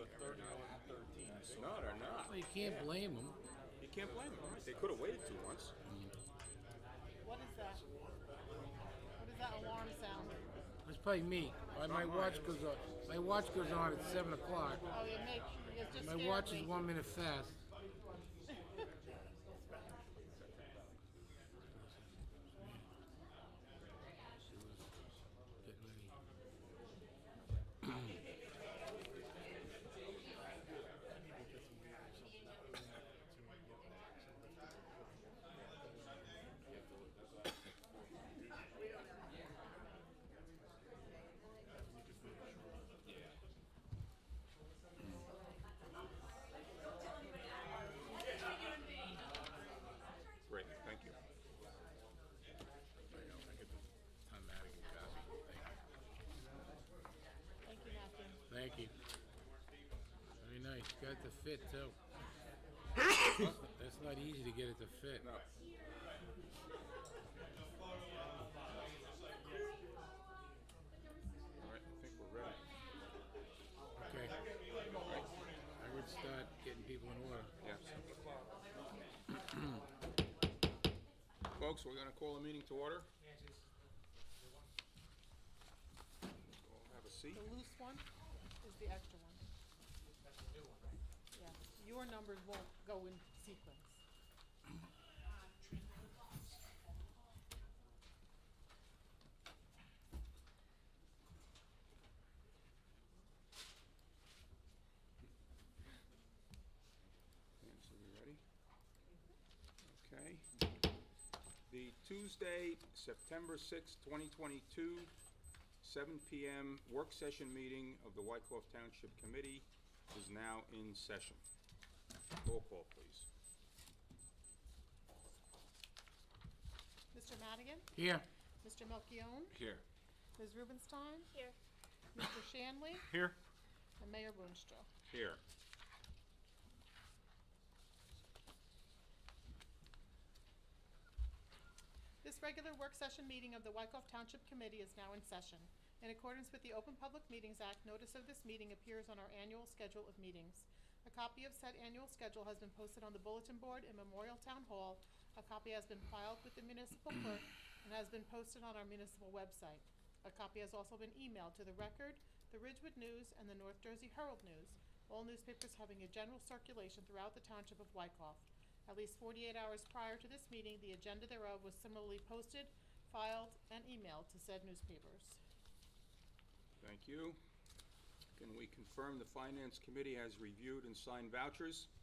are 31-13. No, they're not. Well, you can't blame them. You can't blame them. Right? They could have waited 2 months. What is that? What is that alarm sound? It's probably me. My watch goes on. My watch goes on at 7 o'clock. Oh, it makes it just My scared watch me. is 1 minute fast. Getting ready. Great, thank you. Time Madigan copy. Thank you, Matthew. Thank you. Very nice. Got the fit too. That's not easy to get it to fit. No. All right, I think we're ready. Okay. I would start getting people in order. Yeah. Folks, we're going to call the meeting to order. We'll have a seat. The loose one is the extra one. That's the new one, right? Yeah. Your numbers won't go in sequence. Okay, so we ready? Okay. The Tuesday, September 6, 2022, 7 p.m. work session meeting of the Wyckoff Township Committee is now in session. Roll call, please. Mr. Madigan? Here. Mr. Melchione? Here. Ms. Rubenstein? Here. Mr. Shanley? Here. And Mayor Boonstra. Here. This regular work session meeting of the Wyckoff Township Committee is now in session. In accordance with the Open Public Meetings Act, notice of this meeting appears on our annual schedule of meetings. A copy of said annual schedule has been posted on the bulletin board in Memorial Town Hall. A copy has been filed with the municipal clerk and has been posted on our municipal website. A copy has also been emailed to the Record, the Ridgewood News, and the North Jersey Herald News, all newspapers having a general circulation throughout the township of Wyckoff. At least 48 hours prior to this meeting, the agenda thereof was similarly posted, filed, and emailed to said newspapers. Thank you. Can we confirm the Finance Committee has reviewed and signed vouchers?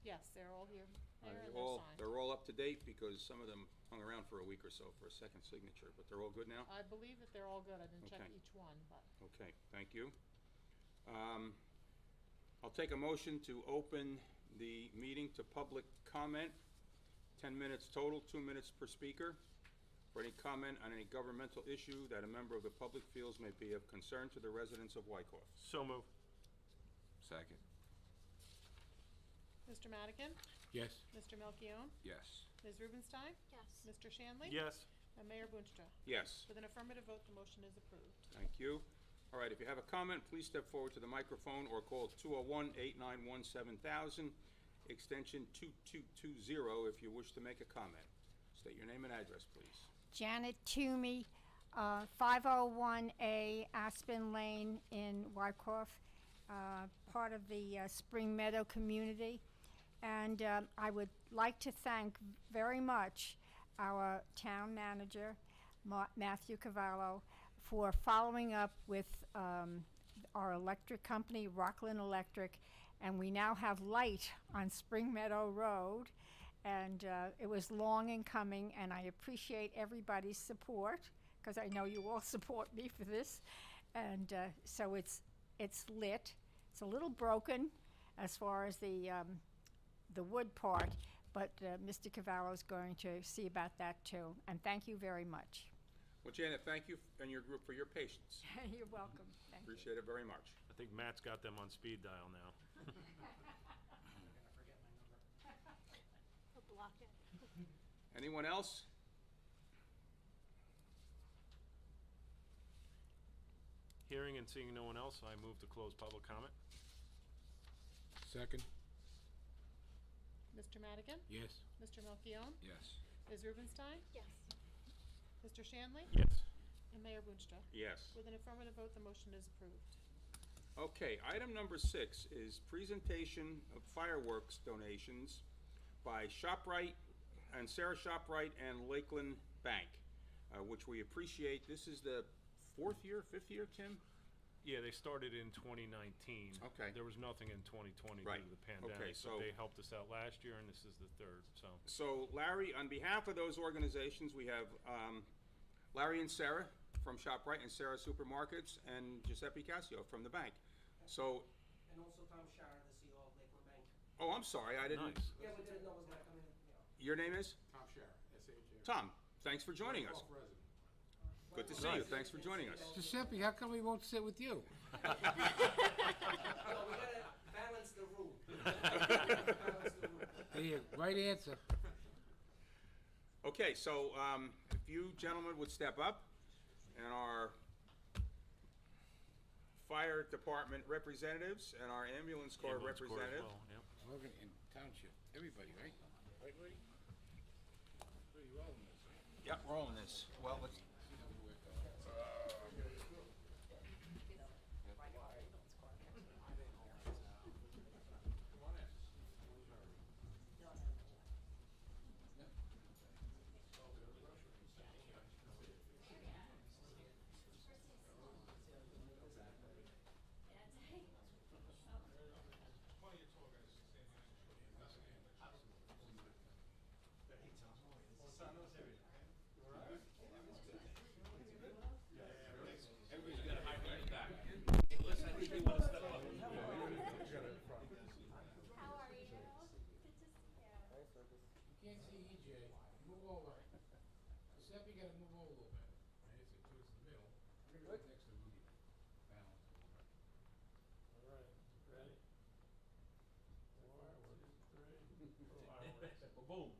Yes, they're all here. Are There they and all- they're signed. They're all up to date because some of them hung around for a week or so for a second signature, but they're all good now? I believe that they're all good. I didn't check Okay. each one, but Okay, thank you. I'll take a motion to open the meeting to public comment. 10 minutes total, 2 minutes per speaker. For any comment on any governmental issue that a member of the public feels may be of concern to the residents of Wyckoff. So move. Second. Mr. Madigan, Yes. Mr. Melchione, Yes. Ms. Rubenstein, Yes. Mr. Shanley. Yes. And Mayor Boonstra. Yes, With an affirmative vote, the motion is approved. thank you. All right, if you have a comment, please step forward to the microphone or call 201-891-7000, extension 2220 if you wish to make a comment. State your name and address, please. Janet Toomey, 501A Aspen Lane in Wyckoff, part of the Spring Meadow community. And I would like to thank very much our town manager, Matthew Cavallo, for following up with our electric company, Rockland Electric, and we now have light on Spring Meadow Road. And it was long in coming, and I appreciate everybody's support, because I know you all support me for this. And so it's lit. It's a little broken as far as the wood part, but Mr. Cavallo is going to see about that too. And thank you very much. Well, Janet, thank you and your group for your patience. You're welcome. Thank you. Appreciate it very much. I think Matt's got them on speed dial now. I'll block it. Anyone else? Hearing and seeing no one else, I move to close public comment. Second? Mr. Madigan? Yes. Mr. Melchiong? Yes. Ms. Rubenstein? Yes. Mr. Shanley? Yes. And Mayor Boonstra? Yes. With an affirmative vote, the motion is approved. Okay, item number 6 is presentation of fireworks donations by ShopRite and Sarah ShopRite and Lakeland Bank, which we appreciate. This is the 4th year, 5th year, Tim? Yeah, they started in 2019. Okay. There was nothing in 2020 Right. due to the Okay, pandemic, so- but they helped us out last year, and this is the 3rd, so. So Larry, on behalf of those organizations, we have Larry and Sarah from ShopRite and Sarah Supermarkets and Giuseppe Cassio from the bank. So, And also Tom Sharon, the CEO of Lakeland Bank. oh, I'm sorry, I didn't. Nice. Yeah, we didn't know it was gonna come in, Your name is? Tom Sher, S-H-A-R. Tom, thanks for joining us. Wyckoff resident. Good to see you, thanks for joining us. Giuseppe, how come we won't sit with you? No, we gotta balance the room. Balance the room. There you, right answer. Okay, so if you gentlemen would step up, and our fire department representatives and our ambulance corps Ambulance Corps as representative. well, yep. Logan in Township, everybody, right? Right, Woody? Pretty well in this. Yep, we're all in this. Well, let's. You can't see EJ, move over. Giuseppe, you gotta move over a little bit. Right, it's towards the middle. Right next to Rudy. Balance a little bit. All right, ready? Boom.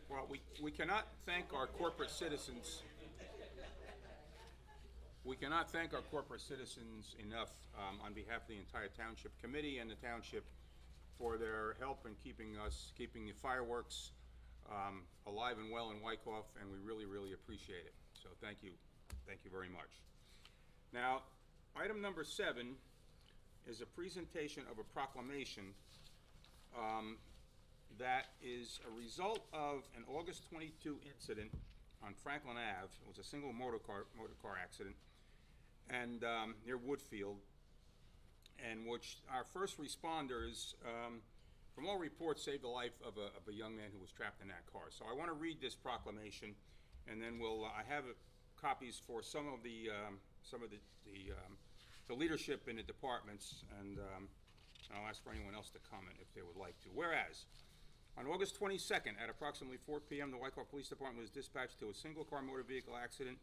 Well, we cannot thank our corporate citizens. We cannot thank our corporate citizens enough on behalf of the entire Township Committee and the Township for their help in keeping the fireworks alive and well in Wyckoff, and we really, really appreciate it. So thank you very much. Now, item number 7 is a presentation of a proclamation that is a result of an August 22 incident on Franklin Ave. It was a single motor car accident, and near Woodfield, and which our first responders, from all reports, saved the life of a young man who was trapped in that car. So I want to read this proclamation, and then I have copies for some of the leadership in the departments, and and I'll ask for anyone else to comment if they would like to. Whereas, on August 22nd, at approximately 4 p.m., the Wyckoff Police Department was dispatched to a single-car motor vehicle accident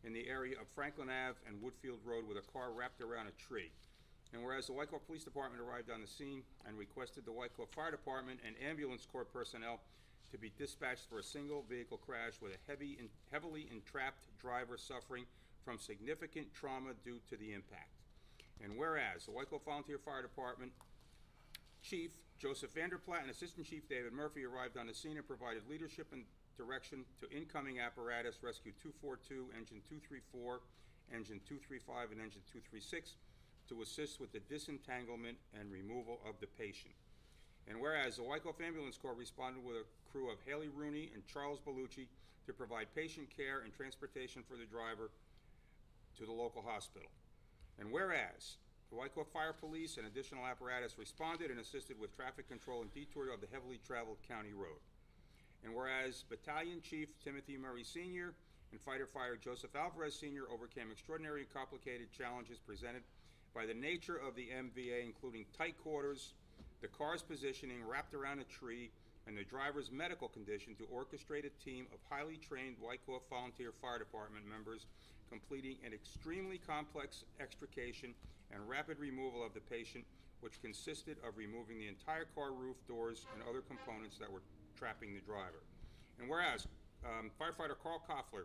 in the area of Franklin Ave and Woodfield Road with a car wrapped around a tree. And whereas the Wyckoff Police Department arrived on the scene and requested the Wyckoff Fire Department and Ambulance Corps personnel to be dispatched for a single vehicle crash with a heavily entrapped driver suffering from significant trauma due to the impact. And whereas the Wyckoff Volunteer Fire Department Chief Joseph Vanderplatte and Assistant Chief David Murphy arrived on the scene and provided leadership and direction to incoming apparatus, Rescue 242, Engine 234, Engine 235, and Engine 236, to assist with the disentanglement and removal of the patient. And whereas the Wyckoff Ambulance Corps responded with a crew of Haley Rooney and Charles Bellucci to provide patient care and transportation for the driver to the local hospital. And whereas the Wyckoff Fire Police and additional apparatus responded and assisted with traffic control and detour of the heavily traveled county road. And whereas Battalion Chief Timothy Murray Sr. and Fighter Fire Joseph Alvarez Sr. overcame extraordinary and complicated challenges presented by the nature of the MVA, including tight quarters, the car's positioning wrapped around a tree, and the driver's medical condition to orchestrate a team of highly trained Wyckoff Volunteer Fire Department members completing an extremely complex extrication and rapid removal of the patient, which consisted of removing the entire car roof, doors, and other components that were trapping the driver. And whereas firefighter Carl Koffler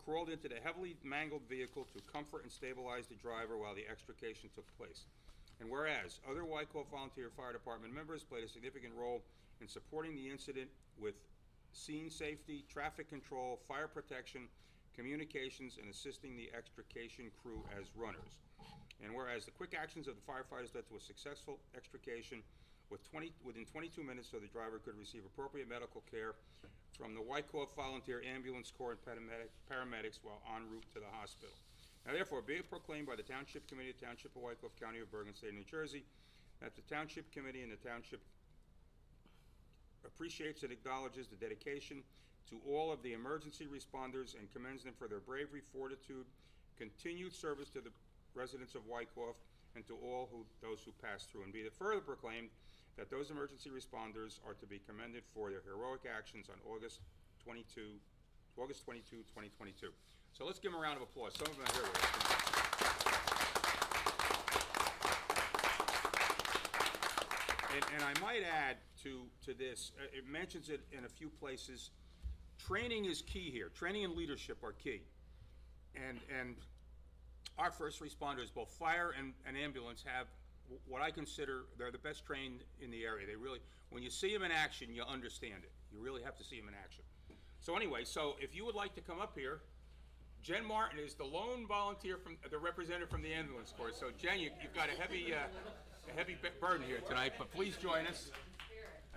crawled into the heavily mangled vehicle to comfort and stabilize the driver while the extrication took place. And whereas other Wyckoff Volunteer Fire Department members played a significant role in supporting the incident with scene safety, traffic control, fire protection, communications, and assisting the extrication crew as runners. And whereas the quick actions of the firefighters led to a successful extrication within 22 minutes so the driver could receive appropriate medical care from the Wyckoff Volunteer Ambulance Corps and paramedics while en route to the hospital. Now therefore, be it proclaimed by the Township Committee of Township of Wyckoff, County of Bergen, State of New Jersey, that the Township Committee and the Township appreciates and acknowledges the dedication to all of the emergency responders and commends them for their bravery, fortitude, continued service to the residents of Wyckoff, and to all those who pass through. And be it further proclaimed that those emergency responders are to be commended for their heroic actions on August 22, 2022. So let's give them a round of applause. Some of them are here with us. And I might add to this, it mentions it in a few places, training is key here. Training and leadership are key. And our first responders, both fire and ambulance, have what I consider, they're the best trained in the area. They really, when you see them in action, you understand it. You really have to see them in action. So anyway, so if you would like to come up here, Jen Martin is the lone volunteer the representative from the ambulance corps. So Jen, you've got a heavy burden here tonight, but please join us.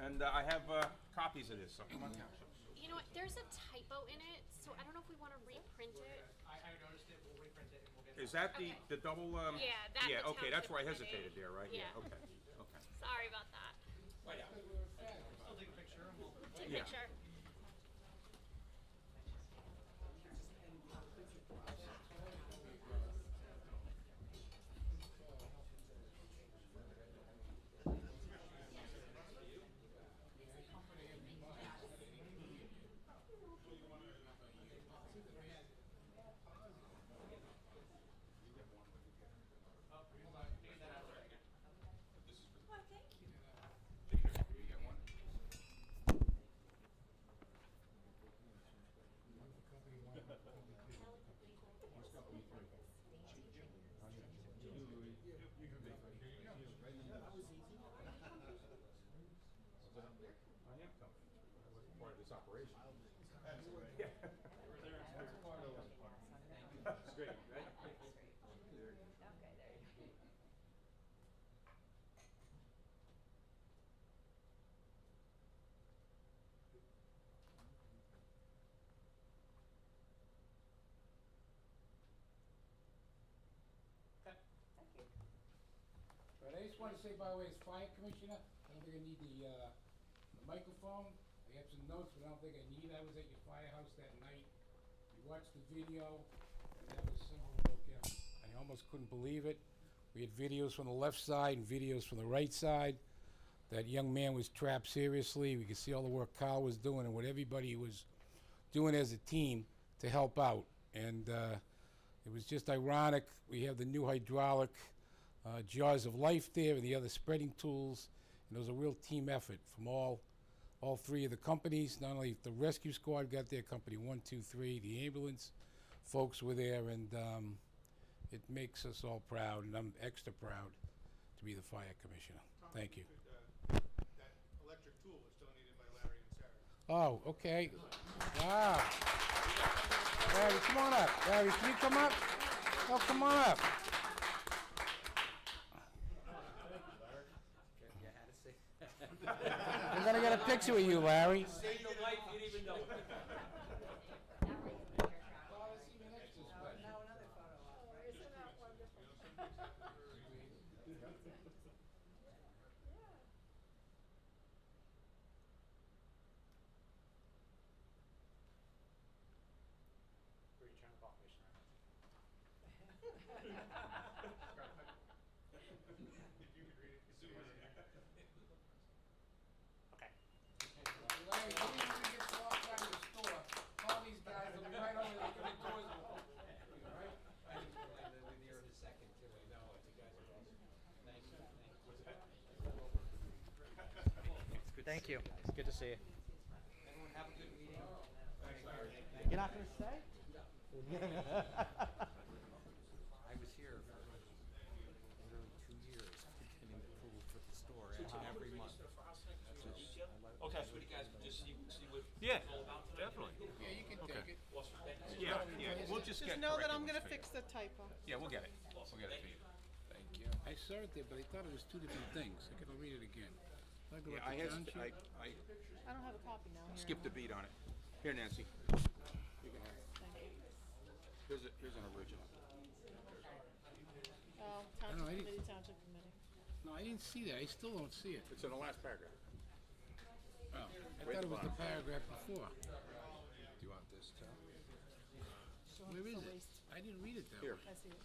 And I have copies of this, so come on down. You know what, there's a typo in it, so I don't know if we want to reprint it. I noticed it, we'll reprint it and we'll get it. Is that Okay. the double? Yeah, that's Yeah, the okay, that's where I Township hesitated Committee. there, right? Yeah. Okay. Sorry about that. Still take a picture and we'll. Take a Yeah. picture. But I just wanna say by the way, as fire commissioner, I don't think I need the microphone. I have some notes, but I don't think I need it. I was at your firehouse that night. We watched the video, and that was so, I almost couldn't believe it. We had videos from the left side and videos from the right side. That young man was trapped seriously. We could see all the work Kyle was doing and what everybody was doing as a team to help out. And it was just ironic. We have the new hydraulic jaws of life there and the other spreading tools. And it was a real team effort from all three of the companies. Not only the rescue squad got there, company 1, 2, 3, the ambulance folks were there, and it makes us all proud, and I'm extra proud to be the fire commissioner. Thank you. That electric tool was donated by Larry and Sarah. Oh, okay. Wow. Larry, come on up. Larry, can you come up? Oh, come on up. We're gonna get a picture with you, Larry. Saved your life, you didn't even know it. Larry, even when we get locked out of the store, call these guys, they'll be right over there, give me doors open. All right? Thank you. It's good to see you. Everyone have a good meeting. You're not gonna stay? I was here for literally 2 years, getting approval for the store every month. Okay, so you guys can just see what Yeah, it's all about tonight? definitely. Yeah, you can take it. Yeah, we'll just get Just know that corrected I'm ones gonna fixed. fix the typo. Yeah, we'll get it. We'll get it to you. Thank you. I saw it there, but I thought it was two different things. I gotta read it again. If I go Yeah, up I to had, Township- I I don't have a copy now. Here. skipped a beat on it. Here, Nancy. You can have it. Thank you. Here's an original. Oh, I know, I Township didn't- Committee, Township Committee. No, I didn't see that. I still don't see it. It's in the last paragraph. Oh, I thought it was the paragraph before. Do you want this too? So Where is it's a it? waste. I didn't read it that Here. way. I see it.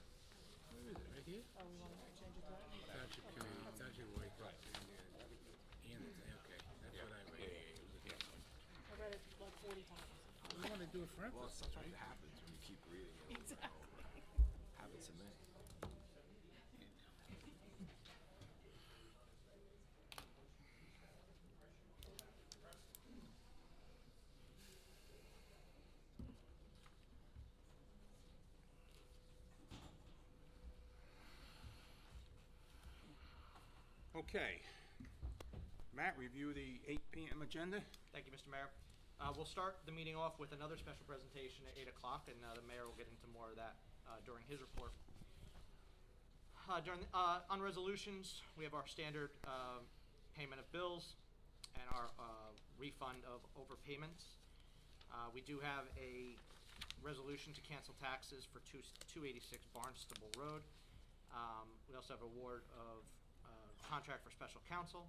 Where is it? Right here? Oh, we want to change it to that? Township Committee, Township White. Right. And, okay, that's what I read. I read it like 40 times. We want to do it for Well, emphasis, sometimes right? it happens when you keep reading it. Exactly. Happens to me. Okay. Matt, review the 8 PM agenda. Thank you, Mr. Mayor. We'll start the meeting off with another special presentation at 8 o'clock, and the mayor will get into more of that during his report. On resolutions, we have our standard payment of bills and our refund of overpayments. We do have a resolution to cancel taxes for 286 Barnstable Road. We also have award of contract for special counsel.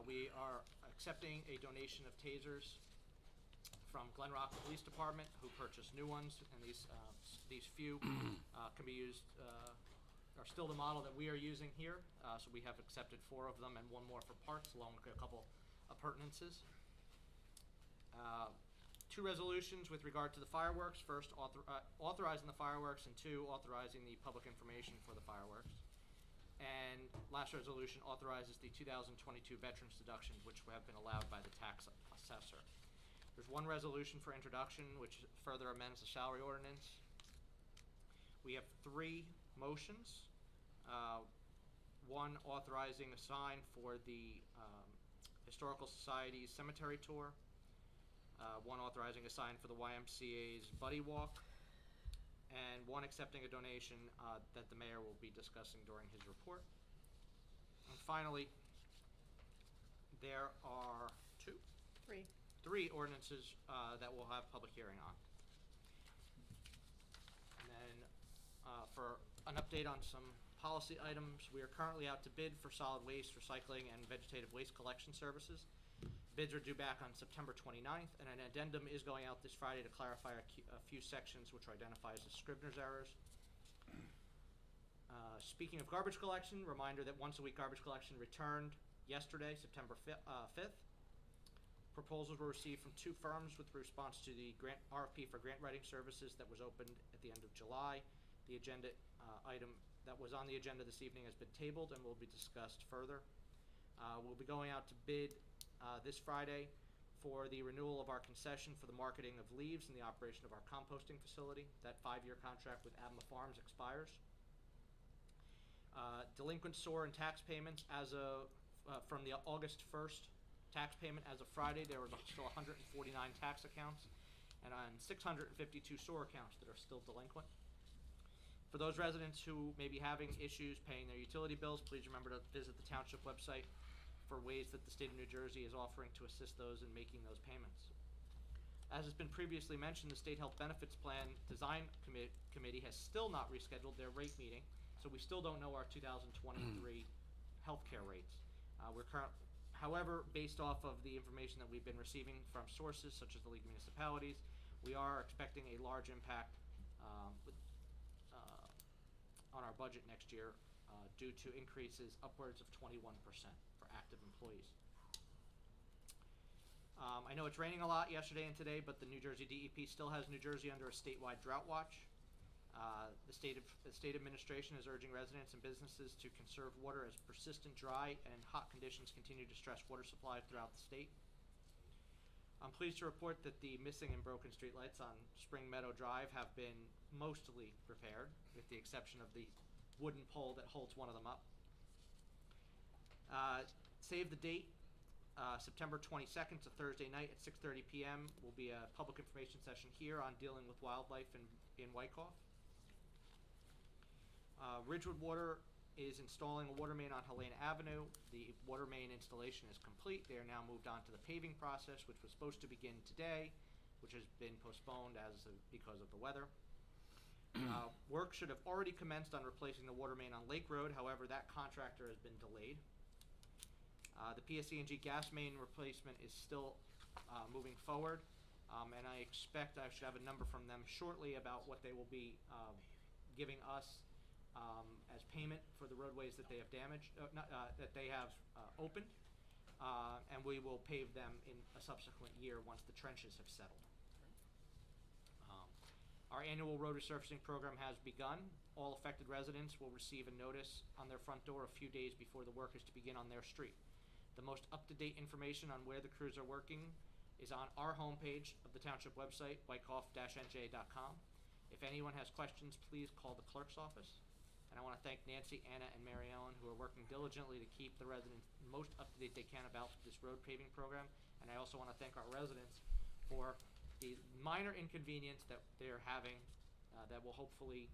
We are accepting a donation of tasers from Glen Rock Police Department, who purchased new ones, and these few can be used, are still the model that we are using here. So we have accepted 4 of them and 1 more for parts, along with a couple appurtenances. 2 resolutions with regard to the fireworks. First, authorizing the fireworks, and 2, authorizing the public information for the fireworks. And last resolution authorizes the 2022 veterans deductions, which have been allowed by the tax assessor. There's 1 resolution for introduction, which further amends the salary ordinance. We have 3 motions. 1 authorizing a sign for the Historical Society's cemetery tour. 1 authorizing a sign for the YMCA's Buddy Walk. And 1 accepting a donation that the mayor will be discussing during his report. And finally, there are 3 ordinances that we'll have public hearing on. And then for an update on some policy items, we are currently out to bid for solid waste, recycling, and vegetative waste collection services. Bids are due back on September 29th, and an addendum is going out this Friday to clarify a few sections which identifies as Scrivener's errors. Speaking of garbage collection, reminder that once a week garbage collection returned yesterday, September 5th. Proposals were received from 2 firms with response to the grant RFP for grant writing services that was opened at the end of July. The agenda item that was on the agenda this evening has been tabled and will be discussed further. We'll be going out to bid this Friday for the renewal of our concession for the marketing of leaves and the operation of our composting facility. That 5-year contract with Abma Farms expires. Delinquent sewer and tax payments as of from the August 1st tax payment as of Friday, there were still 149 tax accounts and 652 sewer accounts that are still delinquent. For those residents who may be having issues paying their utility bills, please remember to visit the Township website for ways that the state of New Jersey is offering to assist those in making those payments. As has been previously mentioned, the State Health Benefits Plan Design Committee has still not rescheduled their rate meeting, so we still don't know our 2023 healthcare rates. However, based off of the information that we've been receiving from sources such as the League of Municipalities, we are expecting a large impact on our budget next year due to increases upwards of 21% for active employees. I know it's raining a lot yesterday and today, but the New Jersey DEP still has New Jersey under a statewide drought watch. The state administration is urging residents and businesses to conserve water as persistent dry and hot conditions continue to stress water supply throughout the state. I'm pleased to report that the missing and broken streetlights on Spring Meadow Drive have been mostly repaired, with the exception of the wooden pole that holds one of them up. Save the date, September 22nd, it's a Thursday night at 6:30 p.m. will be a public information session here on dealing with wildlife in Wyckoff. Ridgewood Water is installing a water main on Helena Avenue. The water main installation is complete. They are now moved on to the paving process, which was supposed to begin today, which has been postponed because of the weather. Work should have already commenced on replacing the water main on Lake Road. However, that contractor has been delayed. The PSE&G gas main replacement is still moving forward, and I expect I should have a number from them shortly about what they will be giving us as payment for the roadways that they have damaged, that they have opened, and we will pave them in a subsequent year once the trenches have settled. Our annual road resurfacing program has begun. All affected residents will receive a notice on their front door a few days before the work is to begin on their street. The most up-to-date information on where the crews are working is on our homepage of the Township website, wyckoff-nj.com. If anyone has questions, please call the clerk's office. And I want to thank Nancy, Anna, and Mary Ellen, who are working diligently to keep the residents most up-to-date they can about this road paving program. And I also want to thank our residents for the minor inconvenience that they're having that will hopefully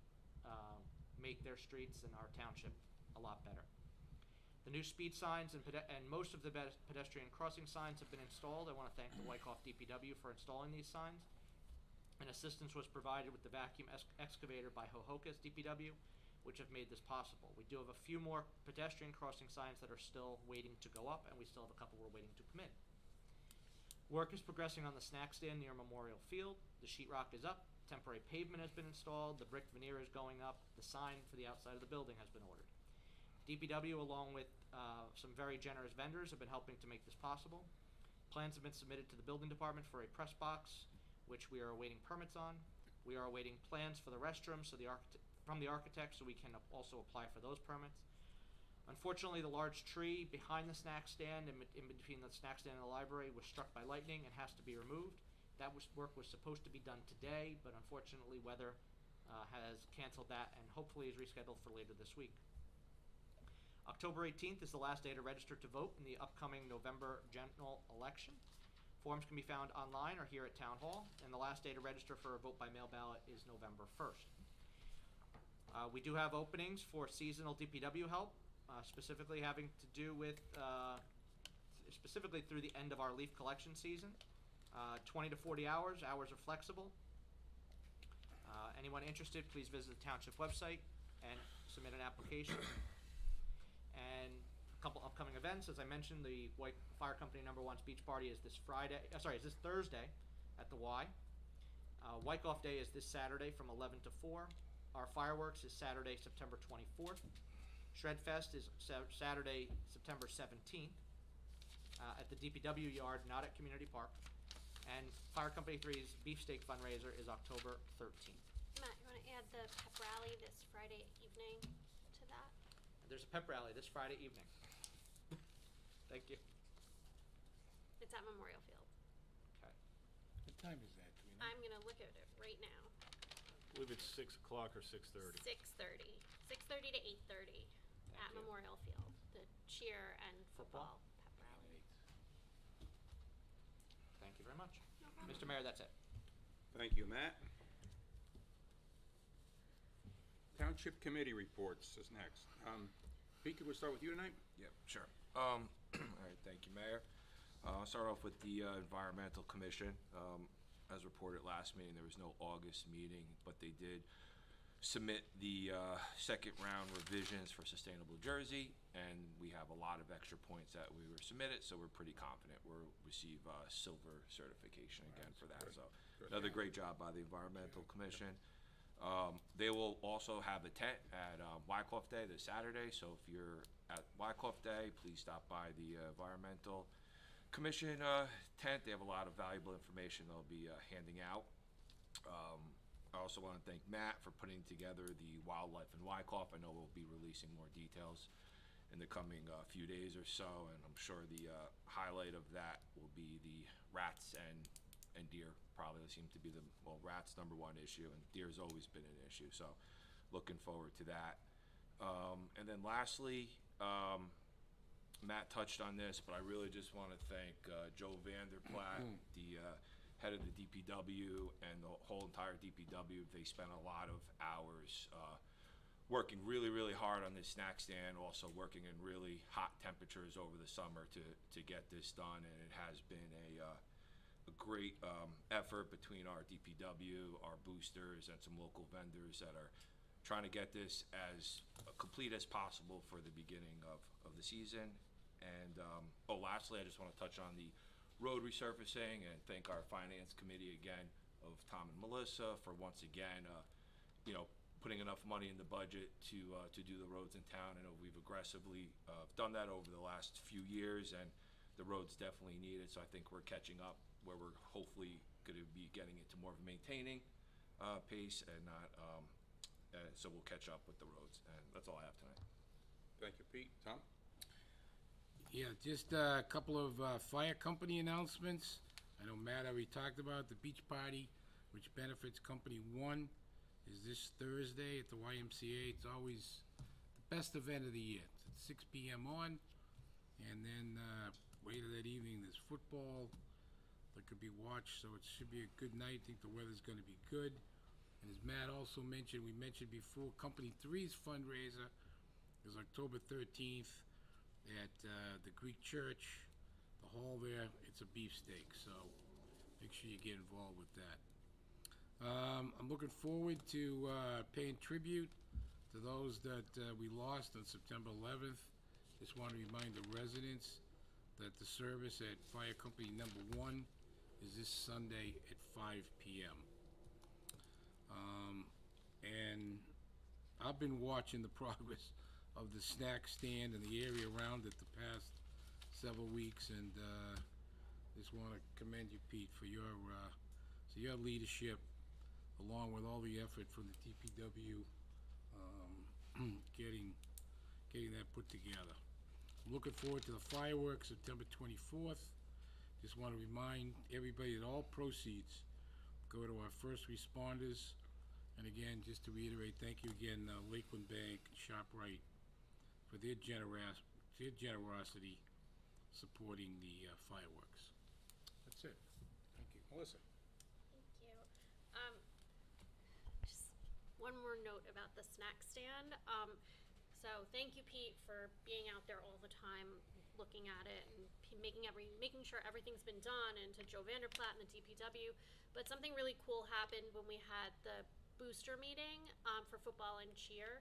make their streets and our township a lot better. The new speed signs and most of the pedestrian crossing signs have been installed. I want to thank the Wyckoff DPW for installing these signs. And assistance was provided with the vacuum excavator by Hohokus DPW, which have made this possible. We do have a few more pedestrian crossing signs that are still waiting to go up, and we still have a couple we're waiting to come in. Work is progressing on the snack stand near Memorial Field. The sheetrock is up. Temporary pavement has been installed. The brick veneer is going up. The sign for the outside of the building has been ordered. DPW, along with some very generous vendors, have been helping to make this possible. Plans have been submitted to the building department for a press box, which we are awaiting permits on. We are awaiting plans for the restrooms from the architect, so we can also apply for those permits. Unfortunately, the large tree behind the snack stand, in between the snack stand and the library, was struck by lightning and has to be removed. That work was supposed to be done today, but unfortunately weather has canceled that and hopefully is rescheduled for later this week. October 18th is the last day to register to vote in the upcoming November general election. Forms can be found online or here at Town Hall, and the last day to register for a vote by mail ballot is November 1st. We do have openings for seasonal DPW help, specifically having to do with, specifically through the end of our leaf collection season. 20 to 40 hours are flexible. Anyone interested, please visit the Township website and submit an application. And a couple upcoming events, as I mentioned, the White Fire Company No. 1's beach party is this Thursday at the Y. Wyckoff Day is this Saturday from 11 to 4. Our fireworks is Saturday, September 24th. Shred Fest is Saturday, September 17th, at the DPW yard, not at Community Park. And Fire Company 3's beefsteak fundraiser is October 13th. Matt, you want to add the pep rally this Friday evening to that? There's a pep rally this Friday evening. Thank you. It's at Memorial Field. Okay. What time is that? Do we know? I'm gonna look at it right now. I believe it's 6 o'clock or 6:30. 6:30. 6:30 to 8:30 at you. Memorial Field. The cheer and Football? football pep rally. Thank you very much. No problem. Mr. Mayor, that's it. Thank you, Matt. Township Committee reports is next. Pete, could we start with you tonight? Yep, sure. All right, thank you, Mayor. I'll start off with the Environmental Commission. As reported last meeting, there was no August meeting, but they did submit the second round revisions for Sustainable Jersey, and we have a lot of extra points that we were submitted, so we're pretty confident we'll receive silver certification again for that. So another great job by the Environmental Commission. They will also have a tent at Wyckoff Day this Saturday, so if you're at Wyckoff Day, please stop by the Environmental Commission tent. They have a lot of valuable information they'll be handing out. I also want to thank Matt for putting together the wildlife in Wyckoff. I know we'll be releasing more details in the coming few days or so, and I'm sure the highlight of that will be the rats and deer. Probably seem to be the, well, rats #1 issue, and deer's always been an issue, so looking forward to that. And then lastly, Matt touched on this, but I really just want to thank Joe Vanderplatt, the head of the DPW, and the whole entire DPW. They spent a lot of hours working really, really hard on this snack stand, also working in really hot temperatures over the summer to get this done, and it has been a great effort between our DPW, our boosters, and some local vendors that are trying to get this as complete as possible for the beginning of the season. And lastly, I just want to touch on the road resurfacing and thank our finance committee again of Tom and Melissa for once again, putting enough money in the budget to do the roads in town. I know we've aggressively done that over the last few years, and the roads definitely need it. So I think we're catching up where we're hopefully going to be getting into more of a maintaining pace and not. So we'll catch up with the roads, and that's all I have tonight. Thank you, Pete. Tom? Yeah, just a couple of fire company announcements. I know Matt already talked about the beach party, which benefits Company 1, is this Thursday at the YMCA. It's always the best event of the year. It's at 6 p.m. on, and then later that evening there's football that could be watched, so it should be a good night. I think the weather's going to be good. And as Matt also mentioned, we mentioned before, Company 3's fundraiser is October 13th at the Greek Church, the hall there. It's a beefsteak, so make sure you get involved with that. I'm looking forward to paying tribute to those that we lost on September 11th. Just want to remind the residents that the service at Fire Company number 1 is this Sunday at 5 p.m. And I've been watching the progress of the snack stand and the area around it the past several weeks, and just want to commend you, Pete, for your leadership, along with all the effort from the DPW, getting that put together. I'm looking forward to the fireworks September 24th. Just want to remind everybody that all proceeds go to our first responders. And again, just to reiterate, thank you again, Lakeland Bank and ShopRite, for their generosity supporting the fireworks. That's it. Thank you. Melissa? Thank you. Just one more note about the snack stand. So thank you, Pete, for being out there all the time, looking at it and making sure everything's been done, and to Joe Vanderplatt and the DPW. But something really cool happened when we had the booster meeting for football and cheer.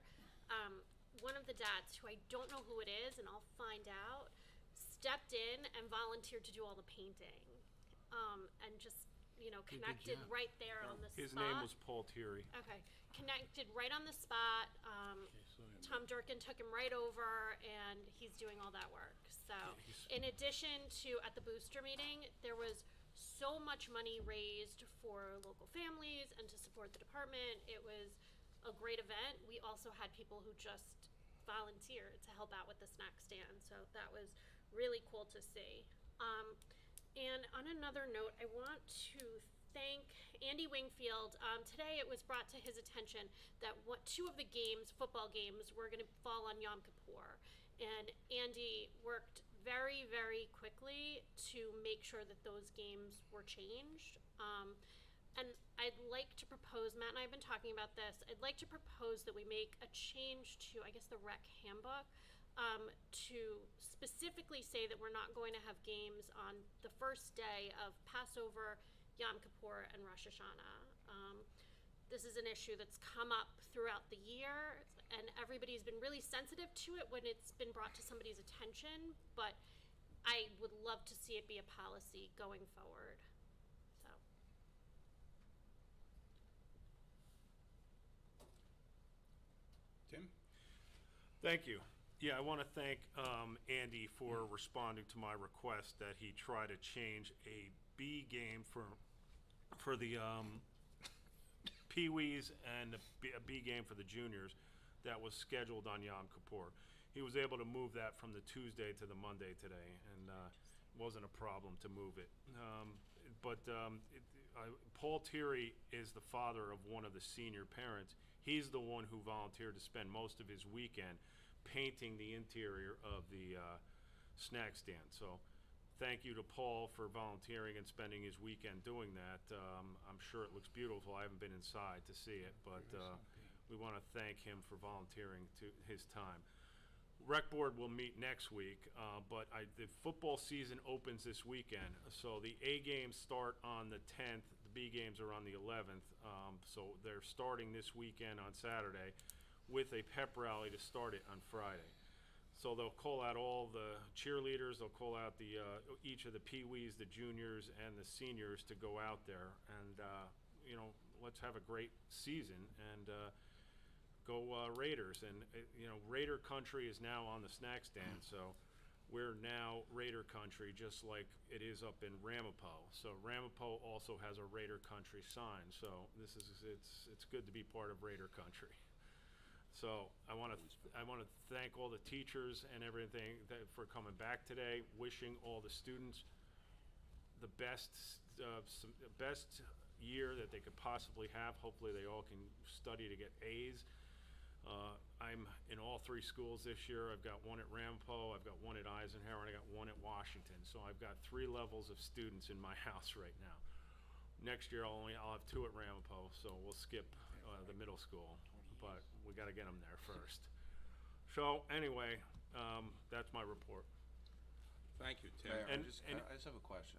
One of the dads, who I don't know who it is, and I'll find out, stepped in and volunteered to do all the painting. And just, connected right there on the spot. His name was Paul Thierry. Okay, connected right on the spot. Tom Durkin took him right over, and he's doing all that work. So, in addition to at the booster meeting, there was so much money raised for local families and to support the department. It was a great event. We also had people who just volunteered to help out with the snack stand, so that was really cool to see. And on another note, I want to thank Andy Wingfield. Today it was brought to his attention that two of the games, football games, were going to fall on Yom Kippur. And Andy worked very, very quickly to make sure that those games were changed. And I'd like to propose, Matt and I have been talking about this, I'd like to propose that we make a change to, I guess, the rec handbook to specifically say that we're not going to have games on the first day of Passover, Yom Kippur, and Rosh Hashanah. This is an issue that's come up throughout the year, and everybody's been really sensitive to it when it's been brought to somebody's attention, but I would love to see it be a policy going forward. So. Tim? Thank you. Yeah, I want to thank Andy for responding to my request that he try to change a B game for the Pee-wees and a B game for the juniors that was scheduled on Yom Kippur. He was able to move that from the Tuesday to the Monday today, and wasn't a problem to move it. Paul Thierry is the father of one of the senior parents. He's the one who volunteered to spend most of his weekend painting the interior of the snack stand. So thank you to Paul for volunteering and spending his weekend doing that. I'm sure it looks beautiful. I haven't been inside to see it, but we want to thank him for volunteering to his time. Rec Board will meet next week, but the football season opens this weekend. So the A games start on the 10th, the B games are on the 11th. So they're starting this weekend on Saturday with a pep rally to start it on Friday. So they'll call out all the cheerleaders, they'll call out each of the Pee-wees, the juniors, and the seniors to go out there. And, let's have a great season and go Raiders. And, Raider country is now on the snack stand, so we're now Raider country just like it is up in Ramapo. So Ramapo also has a Raider country sign, so it's good to be part of Raider country. So I want to thank all the teachers and everything for coming back today. Wishing all the students the best year that they could possibly have. Hopefully, they all can study to get A's. I'm in all three schools this year. I've got one at Ramapo, I've got one at Eisenhower, and I got one at Washington. So I've got 3 levels of students in my house right now. Next year, I'll have 2 at Ramapo, so we'll skip the middle school. But we got to get them there first. So anyway, that's my report. Thank you, Tim. Mayor, And- I just have a question.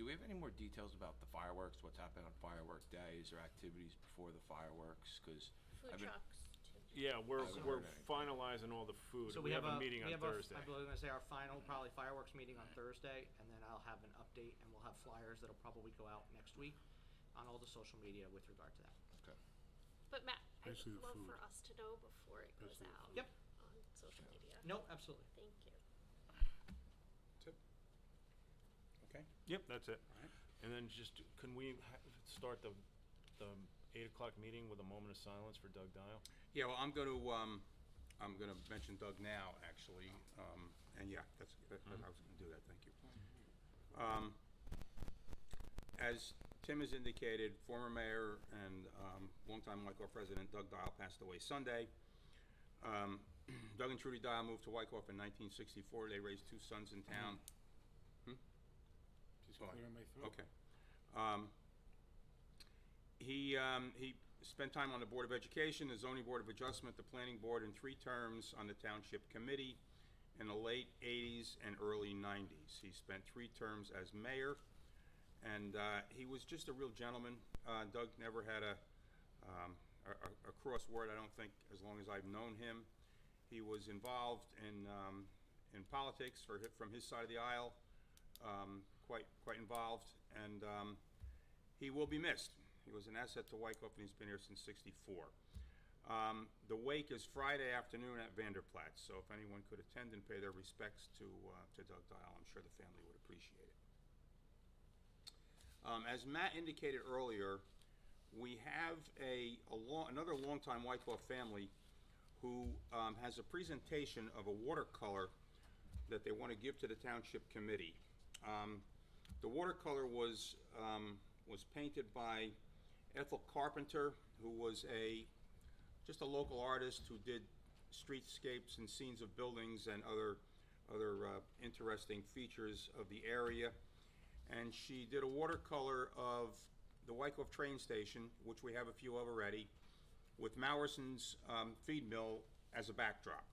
Do we have any more details about the fireworks, what's happening on firework days or activities before the fireworks? Because Food trucks, too. Yeah, we're haven't heard anything. finalizing all the food. So we have a meeting on we have Thursday. I was going to say our final probably fireworks meeting on Thursday, and then I'll have an update, and we'll have flyers that'll probably go out next week on all the social media with regard to that. Okay. But Matt, I'd Basically the love food. for us to know before it goes Basically the out food. Yep. on social media. No, absolutely. Thank you. Tip? Okay. Yep, that's it. All right. And then can we start the 8 o'clock meeting with a moment of silence for Doug Dial? Yeah, well, I'm gonna mention Doug now, actually, and yeah, I was gonna do that, thank you. As Tim has indicated, former mayor and longtime Wyckoff resident Doug Dial passed away Sunday. Doug and Trudy Dial moved to Wyckoff in 1964. They raised 2 sons in town. Just Go on. clearing my throat. Okay. He spent time on the Board of Education, the Zoning Board of Adjustment, the Planning Board, and 3 terms on the Township Committee in the late 80s and early 90s. He spent 3 terms as mayor, and he was just a real gentleman. Doug never had a cross word, I don't think, as long as I've known him. He was involved in politics from his side of the aisle, quite involved, and He will be missed. He was an asset to Wyckoff, and he's been here since '64. The wake is Friday afternoon at Vanderplatz, so if anyone could attend and pay their respects to Doug Dial, I'm sure the family would appreciate it. As Matt indicated earlier, we have another longtime Wyckoff family who has a presentation of a watercolor that they want to give to the Township Committee. The watercolor was painted by Ethel Carpenter, who was just a local artist who did streetscapes and scenes of buildings and other interesting features of the area. And she did a watercolor of the Wyckoff train station, which we have a few of already, with Maurison's feed mill as a backdrop.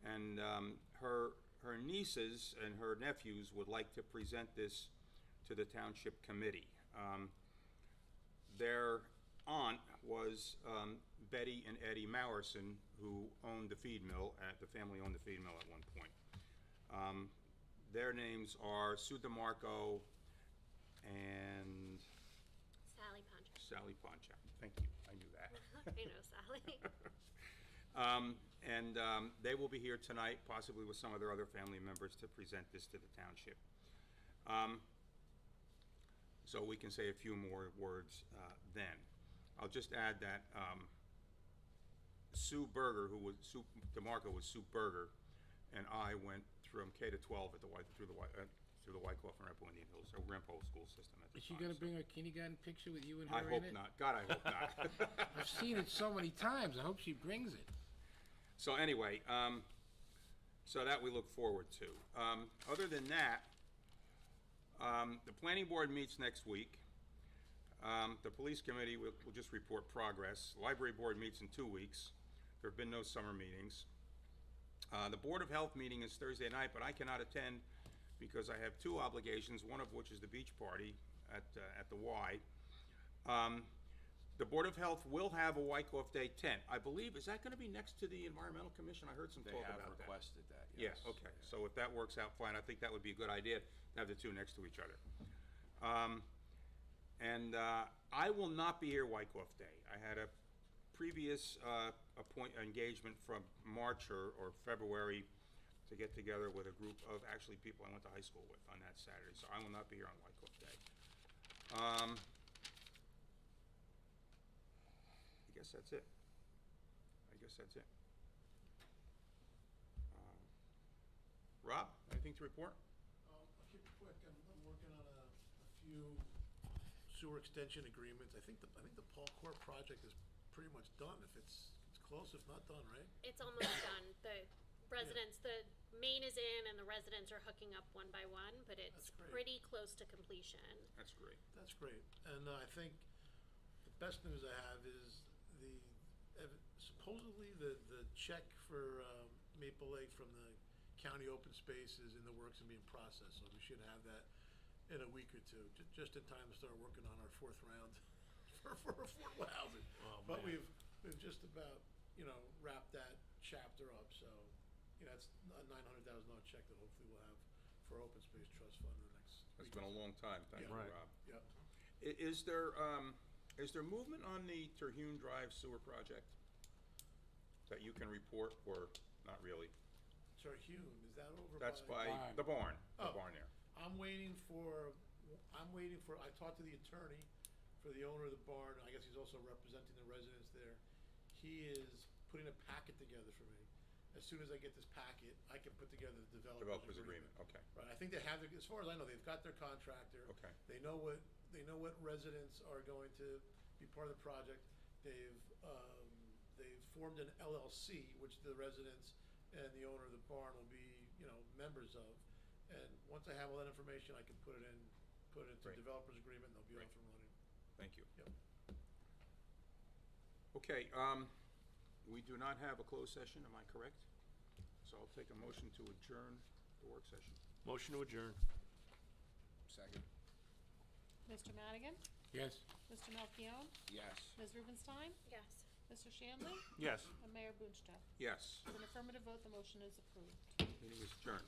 And her nieces and her nephews would like to present this to the Township Committee. Their aunt was Betty and Eddie Maurison, who owned the feed mill. The family owned the feed mill at one point. Their names are Sue DeMarco and Sally Ponchak. Thank you. I knew that. I know Sally. They will be here tonight, possibly with some of their other family members, to present this to the township. So we can say a few more words then. I'll just add that Sue DeMarco was Sue Berger, and I went from K to 12 through the Wyckoff and Rempel Indian Hills, or Rempel school system at the Is she time, gonna so. bring her kindergarten picture with you and her I in hope it? not. God, I hope not. I've seen it so many times. I hope she brings it. So anyway, so that we look forward to. Other than that, the planning board meets next week. The police committee will just report progress. Library board meets in 2 weeks. There have been no summer meetings. The Board of Health meeting is Thursday night, but I cannot attend because I have two obligations, one of which is the beach party at the Y. The Board of Health will have a Wyckoff Day tent. I believe, is that gonna be next to the Environmental Commission? I heard some They talk have about that. requested that, Yeah, yes. okay, so if that works out fine, I think that would be a good idea, to have the two next to each other. I will not be here Wyckoff Day. I had a previous engagement from March or February to get together with a group of actually people I went to high school with on that Saturday, so I will not be here on Wyckoff Day. I guess that's it. Rob, anything to report? I'll keep it quick. I'm working on a few sewer extension agreements. I think the Paul Court project is pretty much done. If it's close, if not done, right? It's almost done. The residents, the main is in and the residents are hooking up one by one, but it's That's great. pretty close to completion. That's great. That's great. And I think the best news I have is supposedly the check for Maple Lake from the county open space is in the works and being processed, so we should have that in a week or two, just in time to start working on our fourth round for affordable housing. Oh, But man. we've just about, wrapped that chapter up, so, that's a $900,000 check that hopefully we'll have for Open Space Trust Fund in the next It's week been or a long time. Thank you, Yeah. Rob. so. Yep. Is there movement on the Terhune Drive sewer project that you can report, or not really? Terhune, is that over That's by Barn. the barn, Oh. there. I'm waiting for, I talked to the attorney for the owner of the barn. I guess he's also representing the residents there. He is putting a packet together for me. As soon as I get this packet, I can put together the Developers agreement, okay. Right, I think they have, as far as I know, they've got their contractor. Okay. They know what residents are going to be part of the project. They've formed an LLC, which the residents and the owner of the barn will be, members of. And once I have all that information, I can put it into Great. developers agreement, and they'll be Great. off and running. Thank you. Yep. Okay, we do not have a closed session, am I correct? So I'll take a motion to adjourn the work session. Motion to adjourn. Second? Mr. Madigan? Yes? Mr. Melchiong? Yes. Ms. Rubenstein? Yes. Mr. Shanley? Yes. And Mayor Boonstra. Yes, With an affirmative vote, the motion is approved. meeting is adjourned.